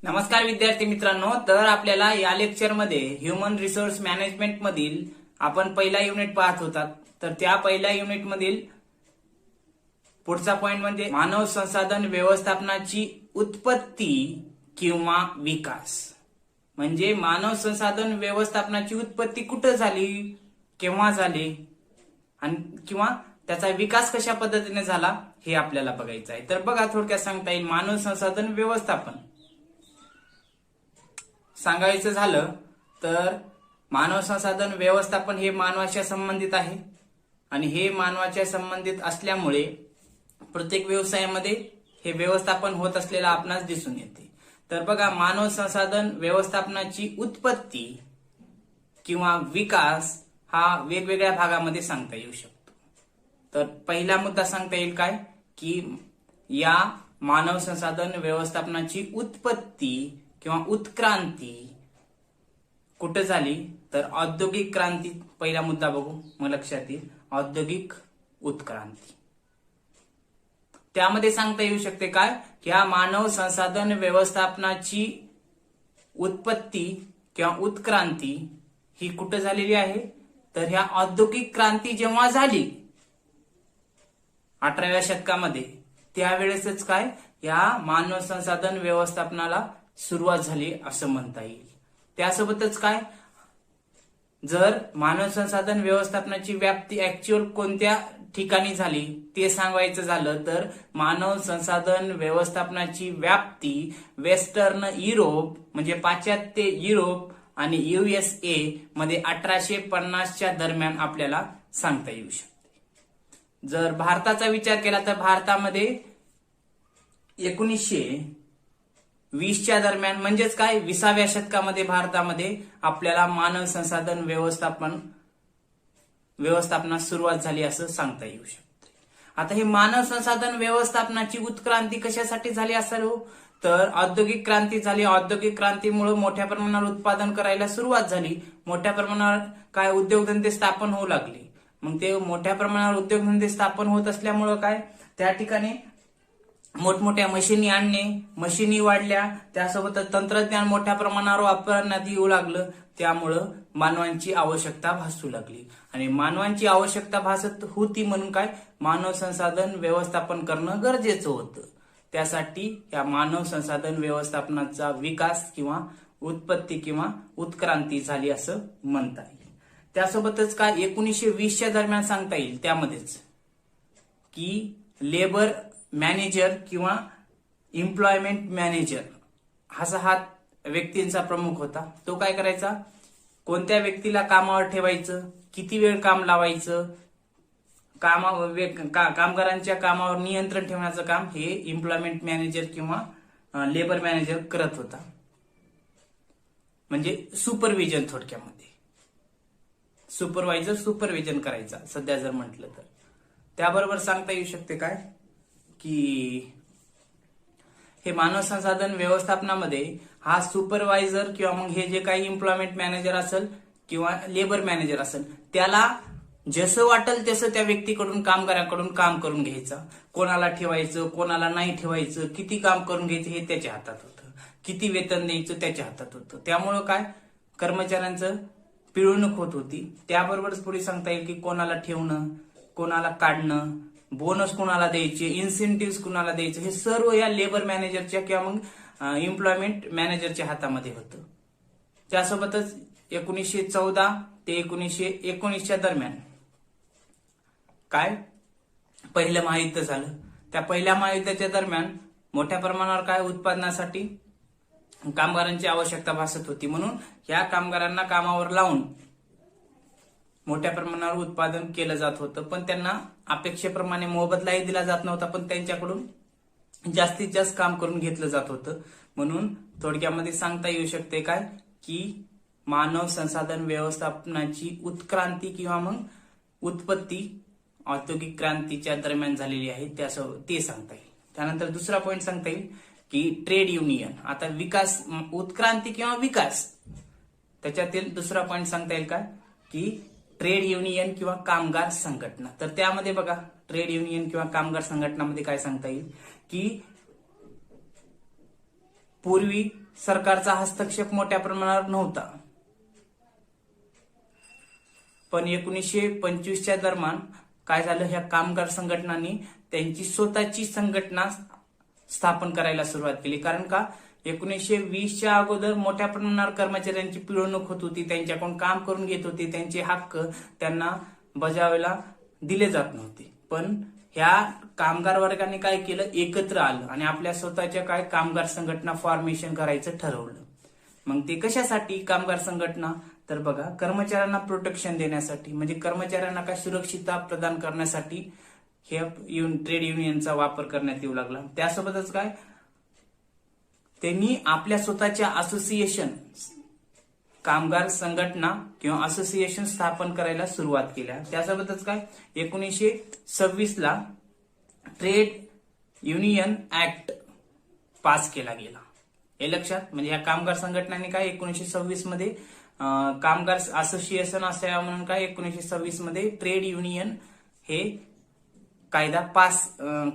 नमस्कार विद्यार्थी मित्रांनो, तर आपल्याला या लेक्चरमध्ये ह्यूमन रिसोर्स मॅनेजमेंट मधील आपण पहिला युनिट पाहत होता. तर त्या पहिल्या युनिट मधील पुढचा पॉइंट म्हणजे मानव संसाधन व्यवस्थापनाची उत्पत्ती किंवा विकास. म्हणजे मानव संसाधन व्यवस्थापनाची उत्पत्ती कुठे झाली, केव्हा झाली आणि किंवा त्याचा विकास कशा पद्धतीने झाला हे आपल्याला बघायचं आहे. तर बघा, थोडक्यात सांगता येईल मानव संसाधन व्यवस्थापन सांगायचं झालं तर मानव संसाधन व्यवस्थापन हे मानवाच्या संबंधित आहे आणि हे मानवाच्या संबंधित असल्यामुळे प्रत्येक व्यवसायामध्ये हे व्यवस्थापन होत असलेलं आपणास दिसून येते. तर बघा, मानव संसाधन व्यवस्थापनाची उत्पत्ती किंवा विकास हा वेगवेगळ्या भागामध्ये सांगता येऊ शकतो. तर पहिला मुद्दा सांगता येईल काय की या मानव संसाधन व्यवस्थापनाची उत्पत्ती किंवा उत्क्रांती कुठे झाली, तर औद्योगिक क्रांती. पहिला मुद्दा बघू, मग लक्षात येईल औद्योगिक उत्क्रांती. त्यामध्ये सांगता येऊ शकते काय की या मानव संसाधन व्यवस्थापनाची उत्पत्ती किंवा उत्क्रांती ही कुठे झालेली आहे, तर ह्या औद्योगिक क्रांती जेव्हा झाली 18व्या शतकामध्ये, त्यावेळेसच काय या मानव संसाधन व्यवस्थापनाला सुरुवात झाली असं म्हणता येईल. त्यासोबतच काय, जर मानव संसाधन व्यवस्थापनाची व्याप्ती ऍक्च्युअल कोणत्या ठिकाणी झाली ते सांगायचं झालं तर मानव संसाधन व्यवस्थापनाची व्याप्ती वेस्टर्न युरोप म्हणजे पाश्चात्य युरोप आणि USA मध्ये 1850च्या दरम्यान आपल्याला सांगता येऊ शकते. जर भारताचा विचार केला तर भारतामध्ये 1920च्या दरम्यान म्हणजेच काय 20व्या शतकामध्ये भारतामध्ये आपल्याला मानव संसाधन व्यवस्थापनास सुरुवात झाली असं सांगता येऊ शकते. आता हे मानव संसाधन व्यवस्थापनाची उत्क्रांती कशासाठी झाली असेल, तर औद्योगिक क्रांती झाली. औद्योगिक क्रांतीमुळे मोठ्या प्रमाणावर उत्पादन करायला सुरुवात झाली. मोठ्या प्रमाणावर काय उद्योगधंदे स्थापन होऊ लागले. मग ते मोठ्या प्रमाणावर उद्योगधंदे स्थापन होत असल्यामुळं काय त्या ठिकाणी मोठमोठ्या मशिनी आणणे, मशिनी वाढल्या, त्यासोबतच तंत्रज्ञान मोठ्या प्रमाणावर वापरण्यात येऊ लागलं. त्यामुळं मानवांची आवश्यकता भासू लागली आणि मानवांची आवश्यकता भासत होती म्हणून काय मानव संसाधन व्यवस्थापन करणं गरजेचं होतं. त्यासाठी या मानव संसाधन व्यवस्थापनाचा विकास किंवा उत्पत्ती किंवा उत्क्रांती झाली असं म्हणता येईल. त्यासोबतच काय 1920च्या दरम्यान सांगता येईल त्यामध्येच की लेबर मॅनेजर किंवा एम्प्लॉयमेंट मॅनेजर हा व्यक्तींचा प्रमुख होता. तो काय करायचा, कोणत्या व्यक्तीला कामावर ठेवायचं, किती वेळ काम लावायचं, कामगारांच्या कामावर नियंत्रण ठेवण्याचं काम हे एम्प्लॉयमेंट मॅनेजर किंवा लेबर मॅनेजर करत होता. म्हणजे सुपरविजन, थोडक्यामध्ये सुपरविजन करायचा सध्या जर म्हटलं तर. त्याबरोबर सांगता येऊ शकते काय की हे मानव संसाधन व्यवस्थापनामध्ये हा सुपरवायझर किंवा मग हे जे काही एम्प्लॉयमेंट मॅनेजर असेल किंवा लेबर मॅनेजर असेल त्याला जसं वाटेल तसं त्या व्यक्तीकडून कामगाराकडून काम करून घ्यायचं. कोणाला ठेवायचं, कोणाला नाही ठेवायचं, किती काम करून घ्यायचं हे त्याच्या हातात होतं, किती वेतन द्यायचं त्याच्या हातात होतं. त्यामुळं काय कर्मचाऱ्यांचं पिळवणूक होत होती. त्याबरोबरच पुढे सांगता येईल की कोणाला ठेवणं, कोणाला काढणं, बोनस कुणाला द्यायचे, इन्सेंटिव्ह कुणाला द्यायचे, हे सर्व या लेबर मॅनेजरच्या किंवा मग एम्प्लॉयमेंट मॅनेजरच्या हातामध्ये होतं. त्यासोबतच 1914 ते 1919च्या दरम्यान काय पहिलं महायुद्ध झालं. त्या पहिल्या महायुद्धाच्या दरम्यान मोठ्या प्रमाणावर काय उत्पादनासाठी कामगारांची आवश्यकता भासत होती. म्हणून या कामगारांना कामावर लावून मोठ्या प्रमाणावर उत्पादन केलं जात होतं, पण त्यांना अपेक्षेप्रमाणे मोबदलाही दिला जात नव्हता, पण त्यांच्याकडून जास्तीत जास्त काम करून घेतलं जात होतं. म्हणून थोडक्यामध्ये सांगता येऊ शकते काय की मानव संसाधन व्यवस्थापनाची उत्क्रांती किंवा मग उत्पत्ती औद्योगिक क्रांतीच्या दरम्यान झालेली आहे ते सांगता येईल. त्यानंतर दुसरा पॉइंट सांगता येईल की ट्रेड युनियन. आता विकास, उत्क्रांती किंवा विकास, त्याच्यातील दुसरा पॉइंट सांगता येईल काय की ट्रेड युनियन किंवा कामगार संघटना. तर त्यामध्ये बघा ट्रेड युनियन किंवा कामगार संघटनामध्ये काय सांगता येईल की पूर्वी सरकारचा हस्तक्षेप मोठ्या प्रमाणावर नव्हता, पण 1925च्या दरम्यान काय झालं, ह्या कामगार संघटनांनी त्यांची स्वतःची संघटना स्थापन करायला सुरुवात केली. कारण का, 1920च्या अगोदर मोठ्या प्रमाणावर कर्मचाऱ्यांची पिळवणूक होत होती, त्यांच्याकडून काम करून घेत होती, त्यांचे हक्क त्यांना बजावायला दिले जात नव्हते. पण ह्या कामगार वर्गाने काय केलं, एकत्र आलं आणि आपल्या स्वतःच्या काय कामगार संघटना फॉर्मेशन करायचं ठरवलं. मग ते कशासाठी कामगार संघटना, तर बघा, कर्मचाऱ्यांना प्रोटेक्शन देण्यासाठी, म्हणजे कर्मचाऱ्यांना काय सुरक्षितता प्रदान करण्यासाठी हे ट्रेड युनियनचा वापर करण्यात येऊ लागला. त्यासोबतच काय, त्यांनी आपल्या स्वतःच्या असोसिएशन, कामगार संघटना किंवा असोसिएशन स्थापन करायला सुरुवात केल्या. त्यासोबतच काय, 1926ला ट्रेड युनियन ऍक्ट पास केला गेला. हे लक्षात, म्हणजे या कामगार संघटनांनी काय 1926 मध्ये कामगार असोसिएशन असावं म्हणून काय 1926 मध्ये ट्रेड युनियन हे कायदा पास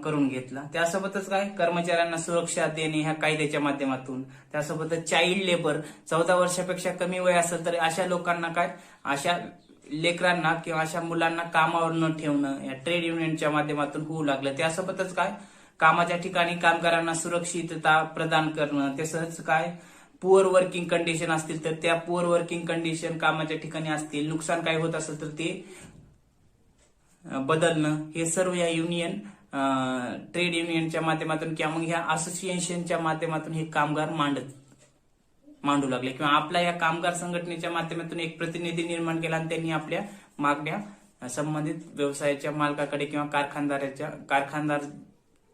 करून घेतला. त्यासोबतच काय, कर्मचाऱ्यांना सुरक्षा देणे ह्या कायद्याच्या माध्यमातून, त्यासोबतच चाइल्ड लेबर, 14 वर्षापेक्षा कमी वय असेल तर अशा लोकांना काय, अशा लेकरांना किंवा अशा मुलांना कामावर न ठेवणं या ट्रेड युनियनच्या माध्यमातून होऊ लागलं. त्यासोबतच काय, कामाच्या ठिकाणी कामगारांना सुरक्षितता प्रदान करणं, तसंच काय, पुअर वर्किंग कंडिशन असतील तर त्या पुअर वर्किंग कंडिशन कामाच्या ठिकाणी असतील, नुकसान काय होत असेल तर ते बदलणं, हे सर्व या युनियन ट्रेड युनियनच्या माध्यमातून किंवा मग ह्या असोसिएशनच्या माध्यमातून हे कामगार मांडू लागले, किंवा आपल्या या कामगार संघटनेच्या माध्यमातून एक प्रतिनिधी निर्माण केला आणि त्यांनी आपल्या मागण्या संबंधित व्यवसायाच्या मालकाकडे किंवा कारखानदार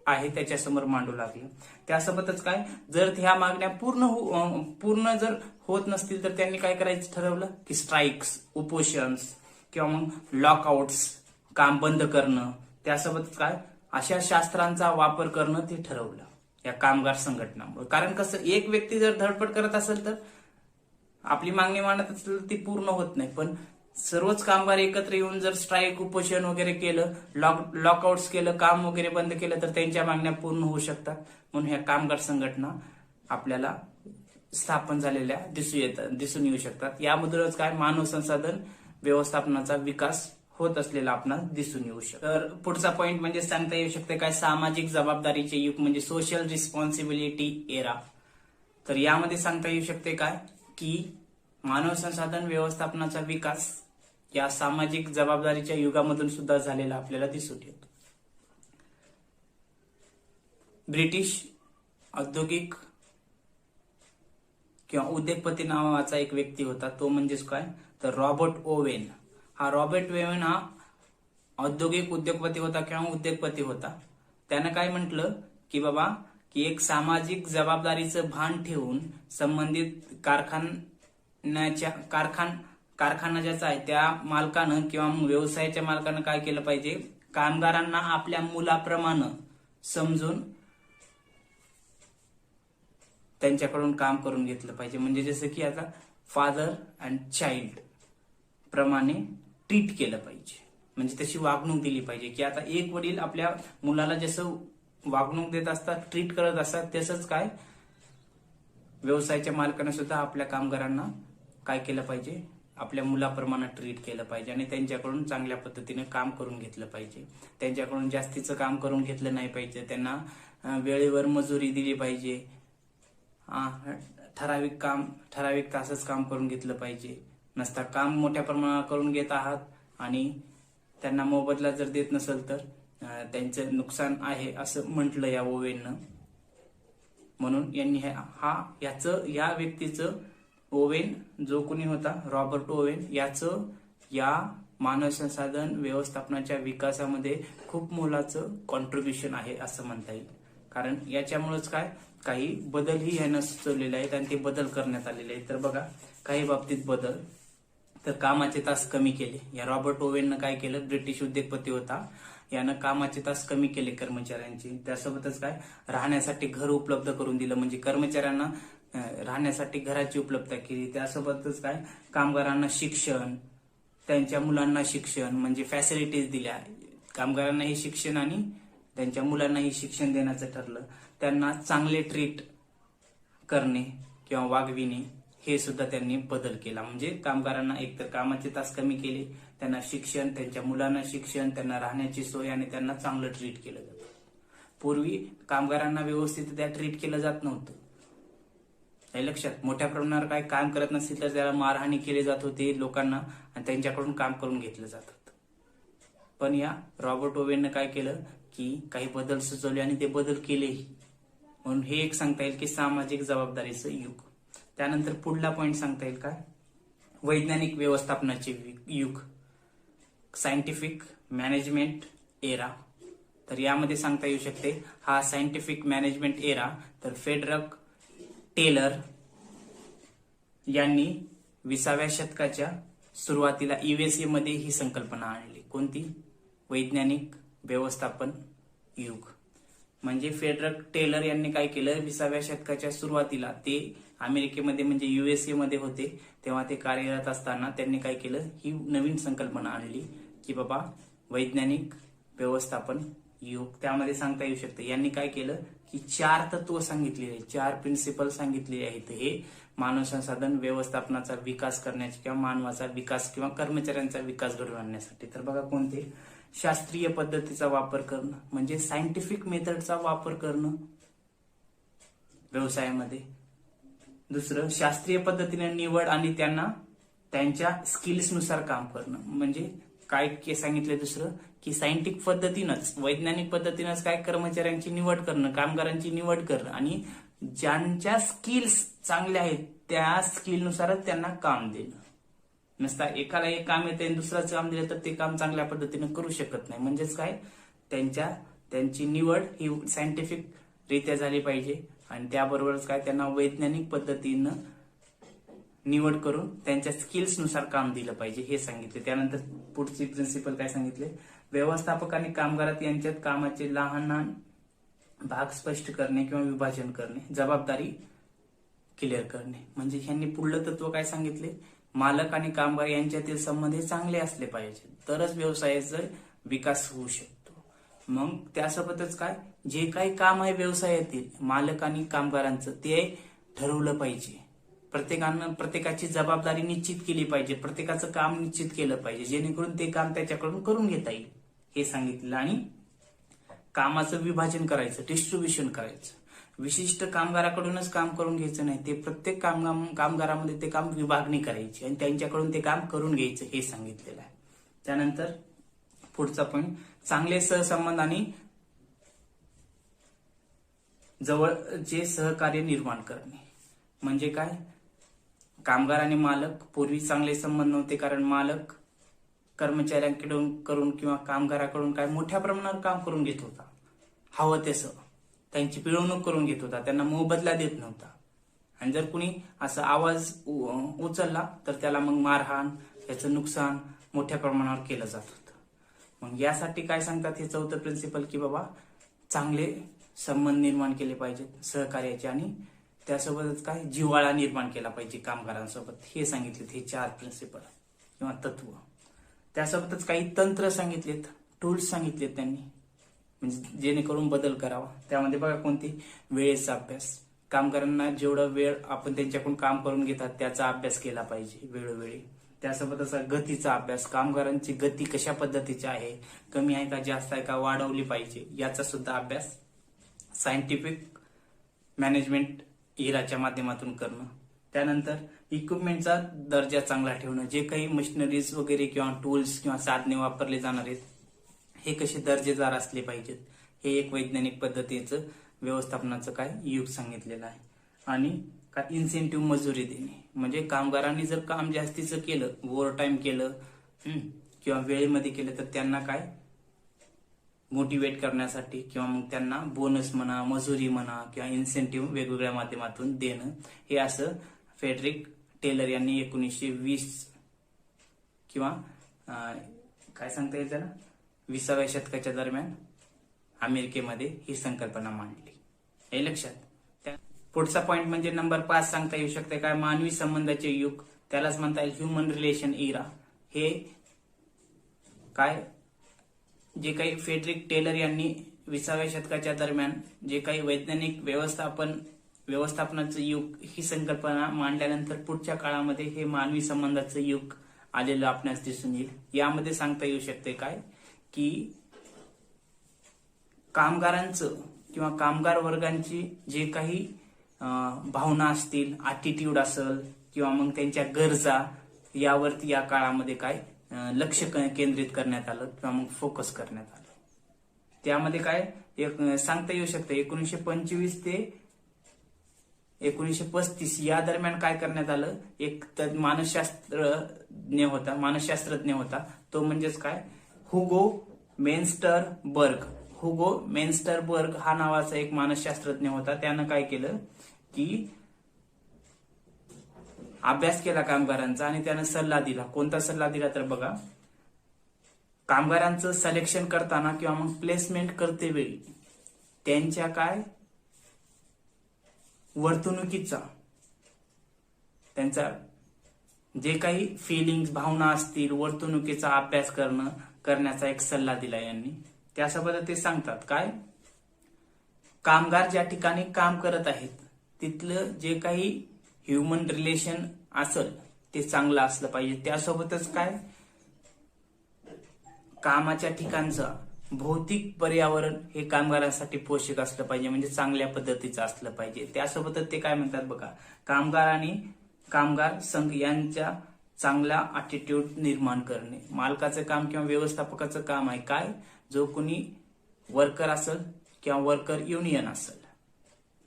आहे त्याच्यासमोर मांडू लागले. त्यासोबतच काय, जर ह्या मागण्या पूर्ण जर होत नसतील तर त्यांनी काय करायचं ठरवलं की स्ट्राईक्स, उपोषण किंवा मग लॉकआउट्स, काम बंद करणं, त्यासोबत काय अशा शास्त्रांचा वापर करणं ते ठरवलं या कामगार संघटनामुळे. कारण कसं, एक व्यक्ती जर धडपड करत असेल तर आपली मागणी मांडत असेल तर ती पूर्ण होत नाही, पण सर्वच कामगार एकत्र येऊन जर स्ट्राईक, उपोषण वगैरे केलं, लॉकआउट्स केलं, काम वगैरे बंद केलं तर त्यांच्या मागण्या पूर्ण होऊ शकतात. म्हणून ह्या कामगार संघटना आपल्याला स्थापन झालेल्या दिसून येऊ शकतात. यामधूनच काय, मानव संसाधन व्यवस्थापनाचा विकास होत असलेला आपणास दिसून येऊ शकतो. तर पुढचा पॉइंट म्हणजे सांगता येऊ शकते काय, सामाजिक जबाबदारीचे युग म्हणजे सोशल रिस्पॉन्सिबिलिटी एरा. तर यामध्ये सांगता येऊ शकते काय की मानव संसाधन व्यवस्थापनाचा विकास या सामाजिक जबाबदारीच्या युगामधून सुद्धा झालेला आपल्याला दिसून येतो. ब्रिटिश औद्योगिक किंवा उद्योगपती नावाचा एक व्यक्ती होता, तो म्हणजेच काय, तर रॉबर्ट ओवेन. हा रॉबर्ट ओवेन हा औद्योगिक उद्योगपती होता किंवा उद्योगपती होता. त्यानं काय म्हटलं की बाबा, की एक सामाजिक जबाबदारीचं भान ठेवून संबंधित कारखाना ज्याचा आहे त्या मालकानं किंवा व्यवसायाच्या मालकानं काय केलं पाहिजे, कामगारांना आपल्या मुलाप्रमाणे समजून त्यांच्याकडून काम करून घेतलं पाहिजे. म्हणजे जसं की आता फादर अँड चाइल्ड प्रमाणे ट्रीट केलं पाहिजे, म्हणजे तशी वागणूक दिली पाहिजे. की आता एक वडील आपल्या मुलाला जसं वागणूक देत असतात, ट्रीट करत असतात, तसंच काय व्यवसायाच्या मालकानं सुद्धा आपल्या कामगारांना काय केलं पाहिजे, आपल्या मुलाप्रमाणे ट्रीट केलं पाहिजे आणि त्यांच्याकडून चांगल्या पद्धतीने काम करून घेतलं पाहिजे. त्यांच्याकडून जास्तीचं काम करून घेतलं नाही पाहिजे. त्यांना वेळेवर मजुरी दिली पाहिजे. ठराविक तासच काम करून घेतलं पाहिजे. नसता काम मोठ्या प्रमाणात करून घेत आहात आणि त्यांना मोबदला जर देत नसेल तर त्यांचं नुकसान आहे असं म्हटलं या ओवेननं. म्हणून यांनी या व्यक्तीचं, ओवेन जो कोणी होता रॉबर्ट ओवेन, याचं या मानव संसाधन व्यवस्थापनाच्या विकासामध्ये खूप मोलाचं कॉन्ट्रीब्युशन आहे असं म्हणता येईल. कारण याच्यामुळेच काय काही बदलही यानं सुचवलेले आहेत आणि ते बदल करण्यात आलेले आहेत. तर बघा, काही बाबतीत बदल, तर कामाचे तास कमी केले. या रॉबर्ट ओवेननं काय केलं, ब्रिटिश उद्योगपती होता, यानं कामाचे तास कमी केले कर्मचाऱ्यांचे. त्यासोबतच काय राहण्यासाठी घर उपलब्ध करून दिलं, म्हणजे कर्मचाऱ्यांना राहण्यासाठी घराची उपलब्धता केली. त्यासोबतच काय कामगारांना शिक्षण, त्यांच्या मुलांना शिक्षण म्हणजे फॅसिलिटीज दिल्या. कामगारांनाही शिक्षण आणि त्यांच्या मुलांनाही शिक्षण देण्याचं ठरलं. त्यांना चांगले ट्रीट करणे किंवा वागविणे हे सुद्धा त्यांनी बदल केला. म्हणजे कामगारांना एकतर कामाचे तास कमी केले, त्यांना शिक्षण, त्यांच्या मुलांना शिक्षण, त्यांना राहण्याची सोय आणि त्यांना चांगलं ट्रीट केलं जातं. पूर्वी कामगारांना व्यवस्थित त्या ट्रीट केलं जात नव्हतं. हे लक्षात, मोठ्या प्रमाणावर काही काम करत नसेल तर त्याला मारहाणी केली जात होती लोकांना आणि त्यांच्याकडून काम करून घेतलं जात होतं. पण या रॉबर्ट ओवेनने काय केलं की काही बदल सुचवले आणि ते बदल केलेही. म्हणून हे एक सांगता येईल की सामाजिक जबाबदारीचं युग. त्यानंतर पुढला पॉइंट सांगता येईल काय, वैज्ञानिक व्यवस्थापनाचे युग, सायंटिफिक मॅनेजमेंट एरा. तर यामध्ये सांगता येऊ शकते हा सायंटिफिक मॅनेजमेंट एरा. तर फेडरक टेलर यांनी 20व्या शतकाच्या सुरुवातीला USA मध्ये ही संकल्पना आणली. कोणती? वैज्ञानिक व्यवस्थापन युग. म्हणजे फेडरक टेलर यांनी काय केलं, 20व्या शतकाच्या सुरुवातीला ते अमेरिकेमध्ये म्हणजे USA मध्ये होते, तेव्हा ते कार्यरत असताना त्यांनी काय केलं, ही नवीन संकल्पना आणली की बाबा वैज्ञानिक व्यवस्थापन युग. त्यामध्ये सांगता येऊ शकते यांनी काय केलं की 4 तत्व सांगितलेले, 4 प्रिन्सिपल सांगितलेले आहेत. हे मानव संसाधन व्यवस्थापनाचा विकास करण्याचे किंवा मानवाचा विकास किंवा कर्मचाऱ्यांचा विकास घडवून आणण्यासाठी. तर बघा कोणते, शास्त्रीय पद्धतीचा वापर करणं म्हणजे सायंटिफिक मेथडचा वापर करणं व्यवसायामध्ये. दुसरं, शास्त्रीय पद्धतीने निवड आणि त्यांना त्यांच्या स्किल्सनुसार काम करणं. म्हणजे काय सांगितलं दुसरं की सायंटिफिक पद्धतीनंच, वैज्ञानिक पद्धतीनंच काय कर्मचाऱ्यांची निवड करणं, कामगारांची निवड करणं आणि ज्यांच्या स्किल्स चांगल्या आहेत त्या स्किलनुसारच त्यांना काम देणं. नसता एकाला एक काम येते आणि दुसराच काम दिलं तर ते काम चांगल्या पद्धतीने करू शकत नाही. म्हणजेच काय, त्यांची निवड ही सायंटिफिक रित्या झाली पाहिजे आणि त्याबरोबरच काय त्यांना वैज्ञानिक पद्धतीनं निवड करून त्यांच्या स्किल्सनुसार काम दिलं पाहिजे हे सांगितले. त्यानंतर पुढची प्रिन्सिपल काय सांगितले, व्यवस्थापक आणि कामगारात यांच्यात कामाचे लहान लहान भाग स्पष्ट करणे किंवा विभाजन करणे, जबाबदारी क्लिअर करणे. म्हणजे ह्यांनी पुढलं तत्व काय सांगितले, मालक आणि कामगार यांच्यातील संबंध हे चांगले असले पाहिजे तरच व्यवसायाचा विकास होऊ शकतो. मग त्यासोबतच काय, जे काही काम आहे व्यवसायातील मालक आणि कामगारांचं ते ठरवलं पाहिजे. प्रत्येकाची जबाबदारी निश्चित केली पाहिजे, प्रत्येकाचं काम निश्चित केलं पाहिजे जेणेकरून ते काम त्याच्याकडून करून घेता येईल हे सांगितलं. आणि कामाचं विभाजन करायचं, डिस्ट्रीब्युशन करायचं. विशिष्ट कामगाराकडूनच काम करून घ्यायचं नाही, ते प्रत्येक कामगारामध्ये ते काम विभागणी करायची आणि त्यांच्याकडून ते काम करून घ्यायचं हे सांगितलेलं आहे. त्यानंतर पुढचा पॉइंट, चांगले सहसंबंध आणि जवळचे सहकार्य निर्माण करणे. म्हणजे काय, कामगार आणि मालक पूर्वी चांगले संबंध नव्हते, कारण मालक कर्मचाऱ्यांकडून करून किंवा कामगाराकडून काय मोठ्या प्रमाणावर काम करून घेत होता, हवं तसं त्यांची पिळवणूक करून घेत होता, त्यांना मोबदला देत नव्हता. आणि जर कुणी असा आवाज उचलला तर त्याला मग मारहाण, याचं नुकसान मोठ्या प्रमाणावर केलं जात होतं. मग यासाठी काय सांगतात हे 4थं प्रिन्सिपल की बाबा चांगले संबंध निर्माण केले पाहिजेत सहकार्याचे आणि त्यासोबतच काय जिव्हाळा निर्माण केला पाहिजे कामगारांसोबत हे सांगितलेत हे 4 प्रिन्सिपल किंवा तत्व. त्यासोबतच काही तंत्र सांगितलेत, टूल्स सांगितलेत त्यांनी, म्हणजे जेणेकरून बदल करावा. त्यामध्ये बघा कोणती, वेळेचा अभ्यास, कामगारांना जेवढा वेळ आपण त्यांच्याकडून काम करून घेतात त्याचा अभ्यास केला पाहिजे वेळोवेळी. त्यासोबतच गतीचा अभ्यास, कामगारांची गती कशा पद्धतीची आहे, कमी आहे का जास्त आहे का, वाढवली पाहिजे याचा सुद्धा अभ्यास सायंटिफिक मॅनेजमेंट इराच्या माध्यमातून करणं. त्यानंतर इक्विपमेंटचा दर्जा चांगला ठेवणं, जे काही मशिनरीज वगैरे किंवा टूल्स किंवा साधने वापरले जाणार आहेत हे कसे दर्जेदार असले पाहिजेत हे एक वैज्ञानिक पद्धतीचं व्यवस्थापनाचं काय युग सांगितलेलं आहे. आणि काय इन्सेंटिव्ह मजुरी देणे, म्हणजे कामगारांनी जर काम जास्तीचं केलं, ओव्हर टाइम केलं किंवा वेळेमध्ये केलं तर त्यांना काय मोटिवेट करण्यासाठी किंवा मग त्यांना बोनस म्हणा, मजुरी म्हणा किंवा इन्सेंटिव्ह वेगवेगळ्या माध्यमातून देणं हे असं फेडरिक टेलर यांनी 1920 किंवा काय सांगता येईल त्याला 20व्या शतकाच्या दरम्यान अमेरिकेमध्ये ही संकल्पना मांडली. हे लक्षात. पुढचा पॉइंट म्हणजे नंबर 5 सांगता येऊ शकते काय, मानवी संबंधाचे युग, त्यालाच म्हणता येईल ह्युमन रिलेशन इरा. हे काय, जे काही फेडरिक टेलर यांनी 20व्या शतकाच्या दरम्यान जे काही वैज्ञानिक व्यवस्थापन व्यवस्थापनाचं युग ही संकल्पना मांडल्यानंतर पुढच्या काळामध्ये हे मानवी संबंधाचं युग आलेलं आपल्यास दिसून येईल. यामध्ये सांगता येऊ शकते काय की कामगारांचं किंवा कामगार वर्गांची जे काही भावना असतील, ॲटिट्यूड असेल किंवा मग त्यांच्या गरजा यावरती या काळामध्ये काय लक्ष केंद्रित करण्यात आलं किंवा मग फोकस करण्यात आलं. त्यामध्ये काय सांगता येऊ शकतं 1925 ते 1935 या दरम्यान काय करण्यात आलं, एक मानसशास्त्रज्ञ होता तो म्हणजेच काय हुगो मेन्स्टरबर्ग. हुगो मेन्स्टरबर्ग हा नावाचा एक मानसशास्त्रज्ञ होता. त्यानं काय केलं की अभ्यास केला कामगारांचा आणि त्यानं सल्ला दिला. कोणता सल्ला दिला तर बघा, कामगारांचं सिलेक्शन करताना किंवा मग प्लेसमेंट करते वेळी त्यांच्या काय वर्तणुकीचा, त्यांचा जे काही फिलिंग्स भावना असतील वर्तणुकीचा अभ्यास करण्याचा एक सल्ला दिला यांनी. त्यासोबत ते सांगतात काय, कामगार ज्या ठिकाणी काम करत आहेत तिथलं जे काही ह्युमन रिलेशन असेल ते चांगलं असलं पाहिजे. त्यासोबतच काय कामाच्या ठिकाणचं भौतिक पर्यावरण हे कामगारांसाठी पोषक असलं पाहिजे, म्हणजे चांगल्या पद्धतीचं असलं पाहिजे. त्यासोबतच ते काय म्हणतात बघा, कामगार आणि कामगार संघ यांच्या चांगला ॲटिट्यूड निर्माण करणे मालकाचं काम किंवा व्यवस्थापकाचं काम आहे. काय, जो कोणी वर्कर असेल किंवा वर्कर युनियन असेल,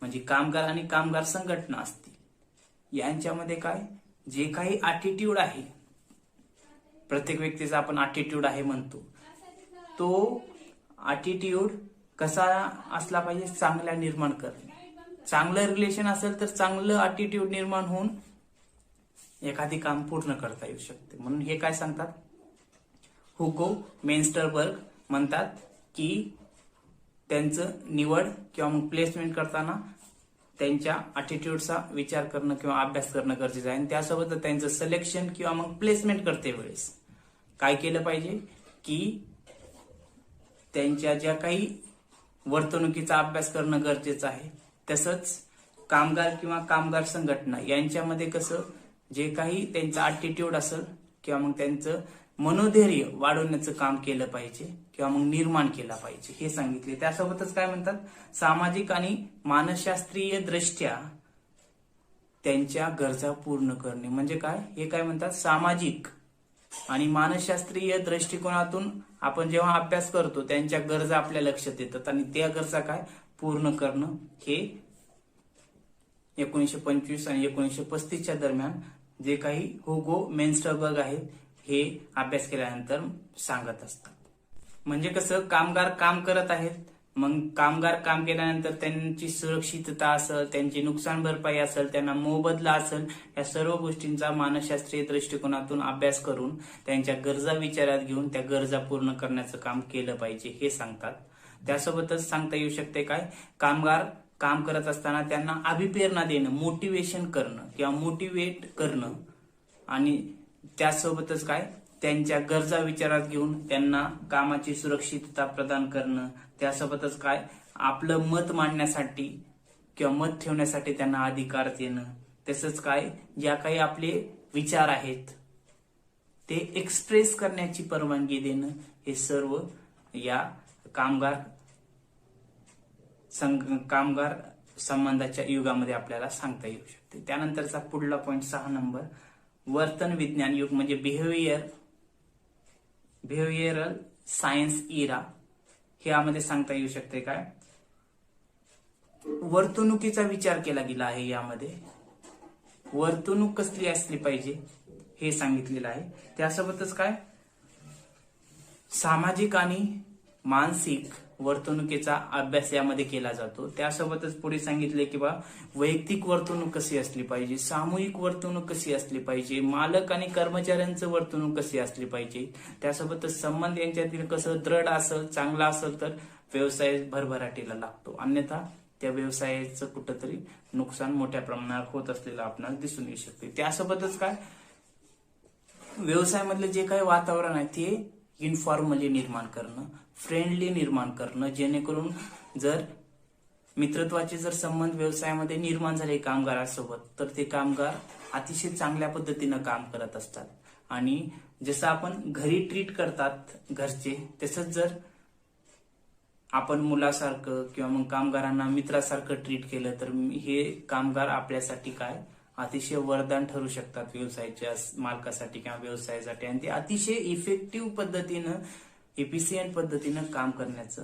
म्हणजे कामगार आणि कामगार संघटना असतील, यांच्यामध्ये काय जे काही ॲटिट्यूड आहे, प्रत्येक व्यक्तीचा आपण ॲटिट्यूड आहे म्हणतो, तो ॲटिट्यूड कसा असला पाहिजे, चांगला निर्माण करणे. चांगलं रिलेशन असेल तर चांगलं ॲटिट्यूड निर्माण होऊन एखादी काम पूर्ण करता येऊ शकते. म्हणून हे काय सांगतात, हुगो मेन्स्टरबर्ग म्हणतात की त्यांचं निवड किंवा मग प्लेसमेंट करताना त्यांच्या ॲटिट्यूडचा विचार करणं किंवा अभ्यास करणं गरजेचं आहे. आणि त्यासोबत त्यांचं सिलेक्शन किंवा मग प्लेसमेंट करते वेळेस काय केलं पाहिजे की त्यांच्या ज्या काही वर्तणुकीचा अभ्यास करणं गरजेचं आहे. तसंच कामगार किंवा कामगार संघटना यांच्यामध्ये कसं जे काही त्यांचं ॲटिट्यूड असेल किंवा मग त्यांचं मनोधैर्य वाढवण्याचं काम केलं पाहिजे किंवा मग निर्माण केला पाहिजे हे सांगितले. त्यासोबतच काय म्हणतात, सामाजिक आणि मानसशास्त्रीय दृष्ट्या त्यांच्या गरजा पूर्ण करणे. म्हणजे काय, हे काय म्हणतात, सामाजिक आणि मानसशास्त्रीय दृष्टिकोनातून आपण जेव्हा अभ्यास करतो त्यांच्या गरजा आपल्या लक्षात येतात आणि त्या गरजा काय पूर्ण करणं हे 1925 आणि 1935च्या दरम्यान जे काही हुगो मेन्स्टरबर्ग आहेत हे अभ्यास केल्यानंतर सांगत असतात. म्हणजे कसं, कामगार काम करत आहेत, मग कामगार काम केल्यानंतर त्यांची सुरक्षितता असेल, त्यांची नुकसान भरपाई असेल, त्यांना मोबदला असेल, या सर्व गोष्टींचा मानसशास्त्रीय दृष्टिकोनातून अभ्यास करून त्यांच्या गरजा विचारात घेऊन त्या गरजा पूर्ण करण्याचं काम केलं पाहिजे हे सांगतात. त्यासोबतच सांगता येऊ शकते काय, कामगार काम करत असताना त्यांना अभिप्रेरणा देणं, मोटिवेशन करणं किंवा मोटिवेट करणं आणि त्यासोबतच काय त्यांच्या गरजा विचारात घेऊन त्यांना कामाची सुरक्षितता प्रदान करणं. त्यासोबतच काय आपलं मत मांडण्यासाठी किंवा मत ठेवण्यासाठी त्यांना अधिकार देणं. तसंच काय ज्या काही आपले विचार आहेत ते एक्सप्रेस करण्याची परवानगी देणं हे सर्व या कामगार संबंधाच्या युगामध्ये आपल्याला सांगता येऊ शकते. त्यानंतरचा पुढला पॉईंट 6 नंबर, वर्तन विज्ञान युग म्हणजे बिहेवियरल सायन्स इरा. हे यामध्ये सांगता येऊ शकते काय, वर्तणुकीचा विचार केला गेला आहे. यामध्ये वर्तणूक कसली असली पाहिजे हे सांगितलेलं आहे. त्यासोबतच काय सामाजिक आणि मानसिक वर्तणुकीचा अभ्यास यामध्ये केला जातो. त्यासोबतच पुढे सांगितले की वैयक्तिक वर्तणूक कशी असली पाहिजे, सामूहिक वर्तणूक कशी असली पाहिजे, मालक आणि कर्मचाऱ्यांचं वर्तणूक कशी असली पाहिजे. त्यासोबतच संबंध यांच्यातील कसं दृढ असेल, चांगला असेल तर व्यवसाय भरभराटीला लागतो, अन्यथा त्या व्यवसायाचं कुठंतरी नुकसान मोठ्या प्रमाणावर होत असलेलं आपल्याला दिसून येऊ शकते. त्यासोबतच काय व्यवसायामधले जे काही वातावरण आहे ते इन्फॉर्मली निर्माण करणं, फ्रेंडली निर्माण करणं, जेणेकरून जर मित्रत्वाचे जर संबंध व्यवसायामध्ये निर्माण झाले कामगारासोबत, तर ते कामगार अतिशय चांगल्या पद्धतीनं काम करत असतात. आणि जसं आपण घरी ट्रीट करतात घरचे, तसंच जर आपण मुलासारखं किंवा मग कामगारांना मित्रासारखं ट्रीट केलं, तर हे कामगार आपल्यासाठी काय अतिशय वरदान ठरू शकतात व्यवसायाच्या मालकासाठी किंवा व्यवसायासाठी. आणि ते अतिशय इफेक्टिव्ह पद्धतीनं, एफिशियंट पद्धतीनं काम करण्याचा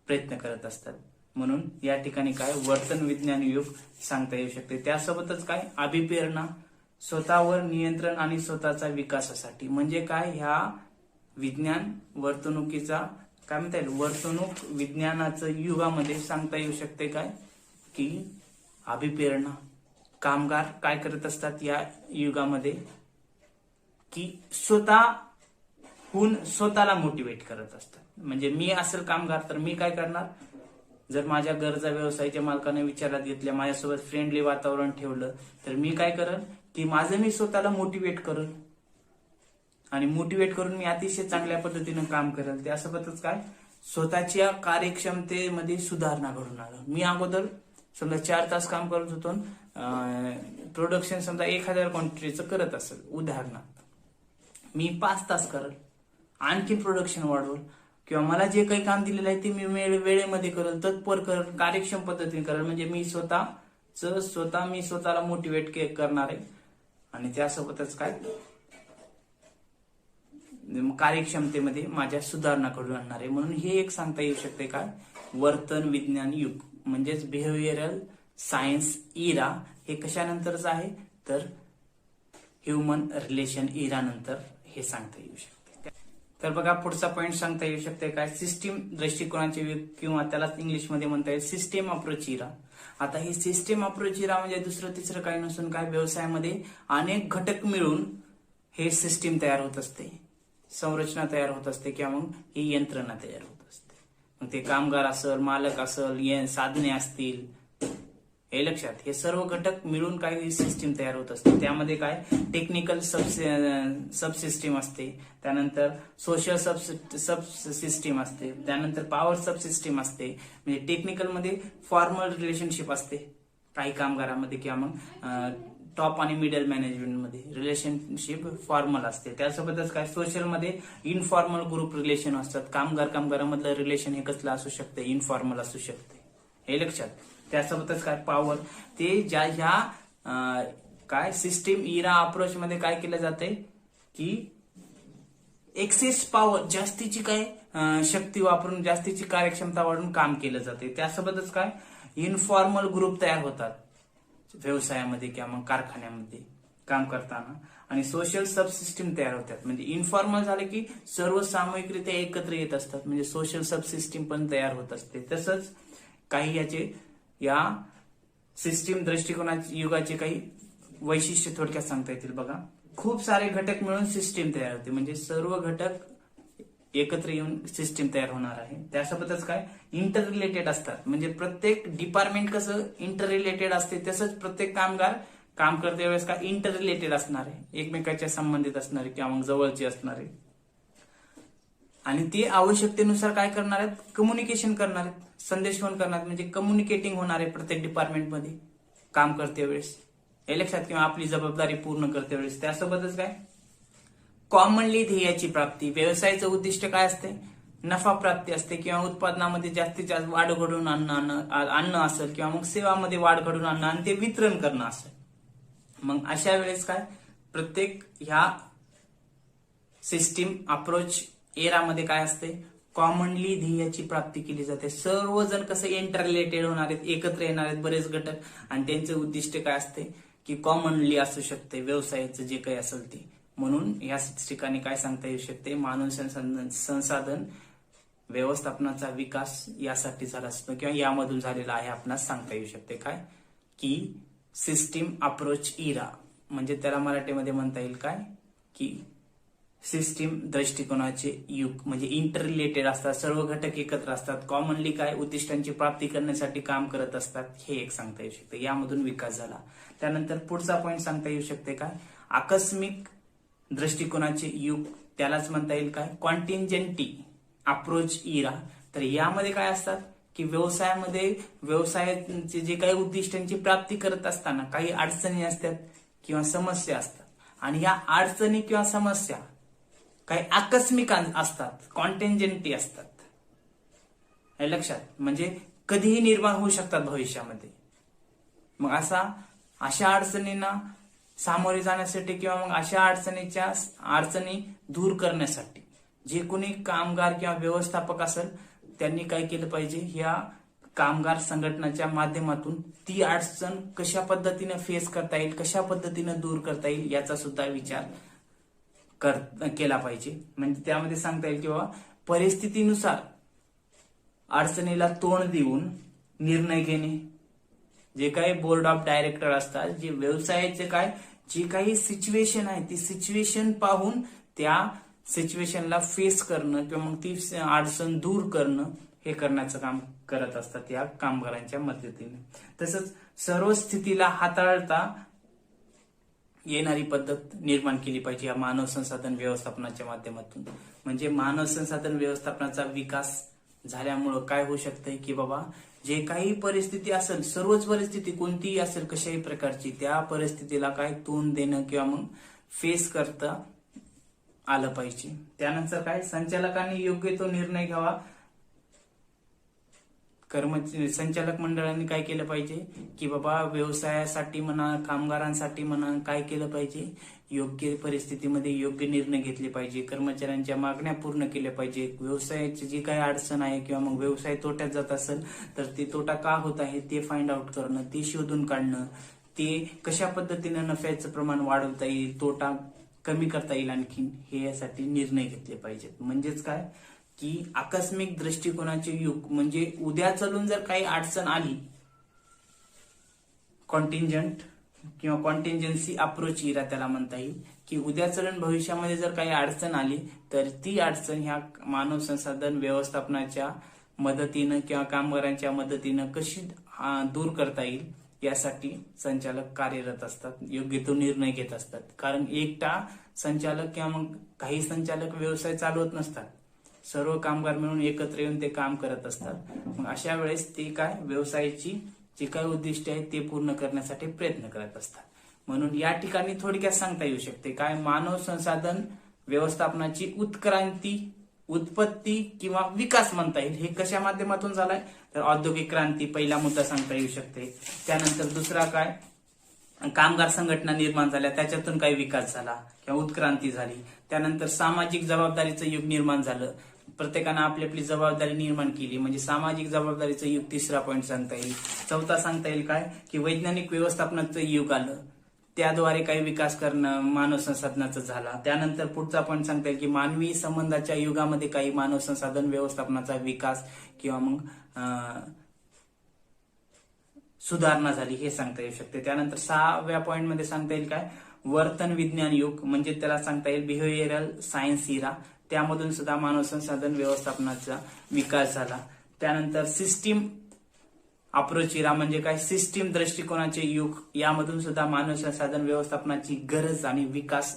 प्रयत्न करत असतात. म्हणून या ठिकाणी काय वर्तन विज्ञान युग सांगता येऊ शकते. त्यासोबतच काय अभिप्रेरणा, स्वतःवर नियंत्रण आणि स्वतःचा विकासासाठी. म्हणजे काय, ह्या विज्ञान वर्तणुकीचा काय म्हणता येईल, वर्तणूक विज्ञानाचं युगामध्ये सांगता येऊ शकते काय की अभिप्रेरणा. कामगार काय करत असतात या युगामध्ये की स्वतःहून स्वतःला मोटिवेट करत असतात. म्हणजे मी असेल कामगार तर मी काय करणार, जर माझ्या गरजा व्यवसायाच्या मालकाने विचारात घेतल्या, माझ्यासोबत फ्रेंडली वातावरण ठेवलं, तर मी काय करेन की माझं मी स्वतःला मोटिवेट करेन आणि मोटिवेट करून मी अतिशय चांगल्या पद्धतीनं काम करेल. त्यासोबतच काय स्वतःच्या कार्यक्षमतेमध्ये सुधारणा घडून आलं. मी अगोदर समजा 4 तास काम करत होतो, प्रोडक्शन समजा 1000 क्वांटिटीचं करत असेल उदाहरणार्थ, मी 5 तास करेल, आणखी प्रोडक्शन वाढवल, किंवा मला जे काही काम दिलेलं आहे ते मी वेळेमध्ये करेल, तत्पर करेल, कार्यक्षम पद्धतीने करेल. म्हणजे मी स्वतःला मोटिवेट करणार आहे. आणि त्यासोबतच काय कार्यक्षमतेमध्ये माझ्या सुधारणा घडून आणणार आहे. म्हणून हे एक सांगता येऊ शकते काय वर्तन विज्ञान युग, म्हणजेच बिहेवियरल सायन्स इरा. हे कशानंतरच आहे तर ह्युमन रिलेशन इरा नंतर हे सांगता येऊ शकते. तर बघा पुढचा पॉइंट सांगता येऊ शकते काय सिस्टीम दृष्टिकोनाचे युग, किंवा त्यालाच इंग्लिशमध्ये म्हणता येईल सिस्टीम अप्रोच इरा. आता ही सिस्टीम अप्रोच इरा म्हणजे दुसरं तिसरं काही नसून काय व्यवसायामध्ये अनेक घटक मिळून हे सिस्टीम तयार होत असते, संरचना तयार होत असते, किंवा मग ही यंत्रणा तयार होत असते. मग ते कामगार असेल, मालक असेल, साधने असतील, हे लक्षात, हे सर्व घटक मिळून काही सिस्टीम तयार होत असते. त्यामध्ये काय टेक्निकल सबसिस्टीम असते, त्यानंतर सोशल सबसिस्टीम असते, त्यानंतर पॉवर सबसिस्टीम असते. म्हणजे टेक्निकल मध्ये फॉर्मल रिलेशनशिप असते काही कामगारांमध्ये, किंवा मग टॉप आणि मिडल मॅनेजमेंटमध्ये रिलेशनशिप फॉर्मल असते. त्यासोबतच काय सोशल मध्ये इनफॉर्मल ग्रुप रिलेशन असतात. कामगारामधलं रिलेशन हे कसलं असू शकते, इनफॉर्मल असू शकते, हे लक्षात. त्यासोबतच काय पॉवर, ते ज्या ह्या काय सिस्टीम इरा अप्रोच मध्ये काय केलं जाते की एक्सेस पॉवर, जास्तीची काय शक्ती वापरून जास्तीची कार्यक्षमता वाढवून काम केलं जाते. त्यासोबतच काय इनफॉर्मल ग्रुप तयार होतात व्यवसायामध्ये किंवा मग कारखान्यामध्ये काम करताना, आणि सोशल सबसिस्टीम तयार होतात. म्हणजे इनफॉर्मल झाले की सर्व सामूहिकरित्या एकत्र येत असतात, म्हणजे सोशल सबसिस्टीम पण तयार होत असते. तसंच काही याचे या सिस्टीम दृष्टिकोनाच्या युगाचे काही वैशिष्ट्य थोडक्यात सांगता येतील. बघा खूप सारे घटक मिळून सिस्टीम तयार होते, म्हणजे सर्व घटक एकत्र येऊन सिस्टीम तयार होणार आहे. त्यासोबतच काय इंटर रिलेटेड असतात, म्हणजे प्रत्येक डिपार्टमेंट कसं इंटर रिलेटेड असते, तसंच प्रत्येक कामगार काम करते वेळेस काय इंटर रिलेटेड असणार आहे, एकमेकाच्या संबंधित असणारे किंवा मग जवळचे असणारे. आणि ते आवश्यकतेनुसार काय करणार आहेत, कम्युनिकेशन करणार आहेत, संदेशवहन करणार, म्हणजे कम्युनिकेटिंग होणार आहे प्रत्येक डिपार्टमेंटमध्ये काम करते वेळेस, हे लक्षात, किंवा आपली जबाबदारी पूर्ण करते वेळेस. त्यासोबतच काय कॉमनली ध्येयाची प्राप्ती, व्यवसायाचं उद्दिष्ट काय असते, नफा प्राप्ती असते, किंवा उत्पादनामध्ये जास्तीत जास्त वाढ घडवून आणणं असेल, किंवा मग सेवामध्ये वाढ घडवून आणणं आणि ते वितरण करणं असेल. मग अशा वेळेस काय प्रत्येक ह्या सिस्टीम अप्रोच एरामध्ये काय असते, कॉमनली ध्येयाची प्राप्ती केली जाते. सर्वजण कसं इंटर रिलेटेड होणार आहेत, एकत्र येणार आहेत बरेच घटक, आणि त्यांचे उद्दिष्ट काय असते की कॉमनली असू शकते व्यवसायाचं जे काही असेल ते. म्हणून या ठिकाणी काय सांगता येऊ शकते, मानव संसाधन व्यवस्थापनाचा विकास यासाठी झाला असतो, किंवा यामधून झालेला आहे आपणास सांगता येऊ शकते. काय की सिस्टीम अप्रोच इरा, म्हणजे त्याला मराठीमध्ये म्हणता येईल काय की सिस्टीम दृष्टिकोनाचे युग. म्हणजे इंटर रिलेटेड असतात, सर्व घटक एकत्र असतात, कॉमनली काय उद्दिष्टांची प्राप्ती करण्यासाठी काम करत असतात, हे एक सांगता येऊ शकते. यामधून विकास झाला. त्यानंतर पुढचा पॉइंट सांगता येऊ शकते काय आकस्मिक दृष्टिकोनाचे युग, त्यालाच म्हणता येईल काय कॉन्टिंजेंटी अप्रोच इरा. तर यामध्ये काय असतात की व्यवसायाचे जे काही उद्दिष्टांची प्राप्ती करत असताना काही अडचणी असतात किंवा समस्या असतात, आणि या अडचणी किंवा समस्या काही आकस्मिक असतात, कॉन्टेंजंटी असतात. हे लक्षात, म्हणजे कधीही निर्माण होऊ शकतात भविष्यामध्ये. मग अशा अडचणींना सामोरे जाण्यासाठी किंवा मग अशा अडचणी दूर करण्यासाठी जे कोणी कामगार किंवा व्यवस्थापक असेल त्यांनी काय केलं पाहिजे, या कामगार संघटनाच्या माध्यमातून ती अडचण कशा पद्धतीने फेस करता येईल, कशा पद्धतीने दूर करता येईल याचा सुद्धा विचार केला पाहिजे. म्हणजे त्यामध्ये सांगता येईल किंवा परिस्थितीनुसार अडचणीला तोंड देऊन निर्णय घेणे. जे काही बोर्ड ऑफ डायरेक्टर असतात, जे व्यवसायाचे जी काही सिच्युएशन आहे ती सिच्युएशन पाहून त्या सिच्युएशनला फेस करणं किंवा मग ती अडचण दूर करणं हे करण्याचं काम करत असतात या कामगारांच्या मदतीने. तसंच सर्व स्थितीला हाताळता येणारी पद्धत निर्माण केली पाहिजे या मानव संसाधन व्यवस्थापनाच्या माध्यमातून. म्हणजे मानव संसाधन व्यवस्थापनाचा विकास झाल्यामुळं काय होऊ शकतंय की बाबा जे काही परिस्थिती असेल, सर्वच परिस्थिती कोणतीही असेल कशाही प्रकारची, त्या परिस्थितीला तोंड देणं किंवा मग फेस करता आलं पाहिजे. त्यानंतर संचालकांनी योग्य तो निर्णय घ्यावा. संचालक मंडळांनी काय केलं पाहिजे की बाबा व्यवसायासाठी म्हणा, कामगारांसाठी म्हणा काय केलं पाहिजे, योग्य परिस्थितीमध्ये योग्य निर्णय घेतले पाहिजे. कर्मचाऱ्यांच्या मागण्या पूर्ण केल्या पाहिजे. व्यवसायाची जी काही अडचण आहे किंवा मग व्यवसाय तोट्यात जात असेल तर ते तोटा का होत आहे ते फाइंड आउट करणं, ते शोधून काढणं, ते कशा पद्धतीने नफ्याचं प्रमाण वाढवता येईल, तोटा कमी करता येईल आणखीन, हे यासाठी निर्णय घेतले पाहिजेत. म्हणजेच की आकस्मिक दृष्टिकोनाचे युग, म्हणजे उद्या चालून जर काही अडचण आली, कॉन्टिंजंट किंवा कॉन्टिंजन्सी अप्रोच इरा त्याला म्हणता येईल, की उद्या चालून भविष्यामध्ये जर काही अडचण आली तर ती अडचण ह्या मानव संसाधन व्यवस्थापनाच्या मदतीनं किंवा कामगारांच्या मदतीनं कशी दूर करता येईल यासाठी संचालक कार्यरत असतात, योग्य तो निर्णय घेत असतात. कारण एकटा संचालक किंवा मग काही संचालक व्यवसाय चालवत नसतात, सर्व कामगार मिळून एकत्र येऊन ते काम करत असतात. मग अशा वेळेस ते व्यवसायाची जी काही उद्दिष्टे आहेत ते पूर्ण करण्यासाठी प्रयत्न करत असतात. म्हणून या ठिकाणी थोडक्यात सांगता येऊ शकते मानव संसाधन व्यवस्थापनाची उत्क्रांती, उत्पत्ती किंवा विकास म्हणता येईल. हे कशा माध्यमातून झालाय तर औद्योगिक क्रांती पहिला मुद्दा सांगता येऊ शकते. त्यानंतर दुसरा कामगार संघटना निर्माण झाल्या, त्याच्यातून काही विकास झाला किंवा उत्क्रांती झाली. त्यानंतर सामाजिक जबाबदारीचं युग निर्माण झालं, प्रत्येकानं आपली आपली जबाबदारी निर्माण केली, म्हणजे सामाजिक जबाबदारीचं युग तिसरा पॉईंट सांगता येईल. चौथा सांगता येईल की वैज्ञानिक व्यवस्थापनाचं युग आलं, त्याद्वारे काही विकास करणं मानव संसाधनाचं झाला. त्यानंतर पुढचा पॉईंट सांगता येईल की मानवी संबंधाच्या युगामध्ये काही मानव संसाधन व्यवस्थापनाचा विकास किंवा मग सुधारणा झाली, हे सांगता येऊ शकते. त्यानंतर 6व्या पॉईंट मध्ये सांगता येईल वर्तन विज्ञान युग, म्हणजे त्याला सांगता येईल बिहेवियरल सायन्स इरा, त्यामधून सुद्धा मानव संसाधन व्यवस्थापनाचा विकास झाला. त्यानंतर सिस्टीम अप्रोच इरा, म्हणजे सिस्टीम दृष्टिकोनाचे युग, यामधून सुद्धा मानव संसाधन व्यवस्थापनाची गरज आणि विकास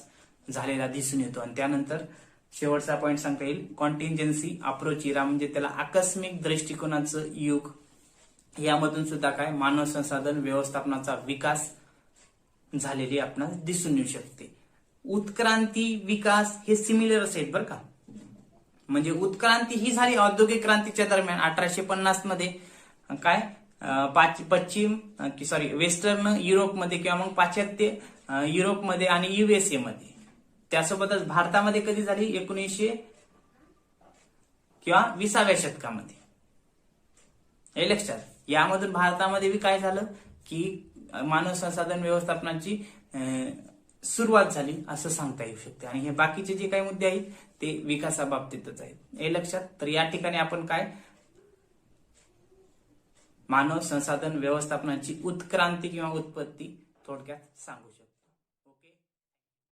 झालेला दिसून येतो. आणि त्यानंतर शेवटचा पॉईंट सांगता येईल कॉन्टिंजन्सी अप्रोच इरा, म्हणजे त्याला आकस्मिक दृष्टिकोनाचं युग, यामधून सुद्धा मानव संसाधन व्यवस्थापनाचा विकास झालेली आपणास दिसून येऊ शकते. उत्क्रांती, विकास हे सिमिलरच आहेत बरं का. म्हणजे उत्क्रांती ही झाली औद्योगिक क्रांतीच्या दरम्यान 1850 मध्ये वेस्टर्न युरोपमध्ये किंवा मग पाश्चात्य युरोपमध्ये आणि USA मध्ये. त्यासोबतच भारतामध्ये कधी झाली 1900 किंवा 20व्या शतकामध्ये. हे लक्षात. यामधून भारतामध्ये काय झालं की मानव संसाधन व्यवस्थापनाची सुरुवात झाली असं सांगता येऊ शकते. आणि हे बाकीचे जे काही मुद्दे आहेत ते विकासाबाबतीतच आहेत, हे लक्षात. तर या ठिकाणी आपण मानव संसाधन व्यवस्थापनाची उत्क्रांती किंवा उत्पत्ती थोडक्यात सांगू शकतो.